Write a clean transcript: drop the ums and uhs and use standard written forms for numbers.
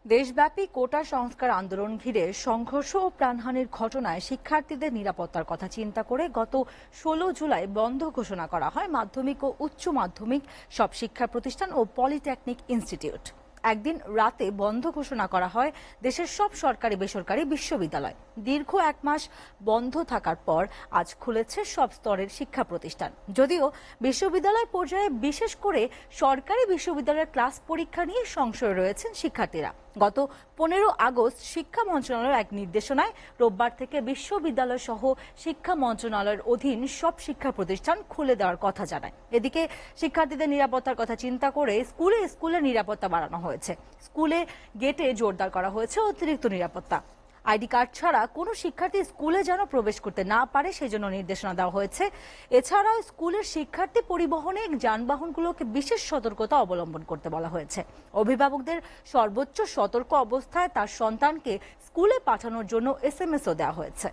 দেশব্যাপী কোটা সংস্কার আন্দোলন ঘিরে সংঘর্ষ ও প্রাণহানির ঘটনায় শিক্ষার্থীদের নিরাপত্তার কথা চিন্তা করে গত 16 জুলাই বন্ধ ঘোষণা করা হয় মাধ্যমিক ও উচ্চ মাধ্যমিক সব শিক্ষা প্রতিষ্ঠান ও পলিটেকনিক ইনস্টিটিউট। একদিন রাতে বন্ধ ঘোষণা করা হয় দেশের সব সরকারি বেসরকারি বিশ্ববিদ্যালয়। দীর্ঘ এক মাস বন্ধ থাকার পর আজ খুলেছে সব স্তরের শিক্ষা প্রতিষ্ঠান। যদিও বিশ্ববিদ্যালয় পর্যায়ে বিশেষ করে সরকারি বিশ্ববিদ্যালয়ের ক্লাস পরীক্ষা নিয়ে সংশয় রয়েছেন শিক্ষার্থীরা। গত 15 আগস্ট শিক্ষা মন্ত্রণালয়ের এক নির্দেশনায় রোববার থেকে বিশ্ববিদ্যালয় সহ শিক্ষা মন্ত্রণালয়ের অধীন সব শিক্ষা প্রতিষ্ঠান খুলে দেওয়ার কথা জানায়। এদিকে শিক্ষার্থীদের নিরাপত্তার কথা চিন্তা করে স্কুলে নিরাপত্তা বাড়ানো হয়েছে। স্কুলে গেটে জোরদার করা হয়েছে অতিরিক্ত নিরাপত্তা। আইডি কার্ড ছাড়া কোনো শিক্ষার্থী স্কুলে যেন প্রবেশ করতে না পারে সেজন্য নির্দেশনা দেওয়া হয়েছে। এছাড়াও স্কুলের শিক্ষার্থী পরিবহনে যানবাহনগুলোকে বিশেষ সতর্কতা অবলম্বন করতে বলা হয়েছে। অভিভাবকদের সর্বোচ্চ সতর্ক অবস্থায় তার সন্তানকে স্কুলে পাঠানোর জন্য এসএমএসও দেওয়া হয়েছে।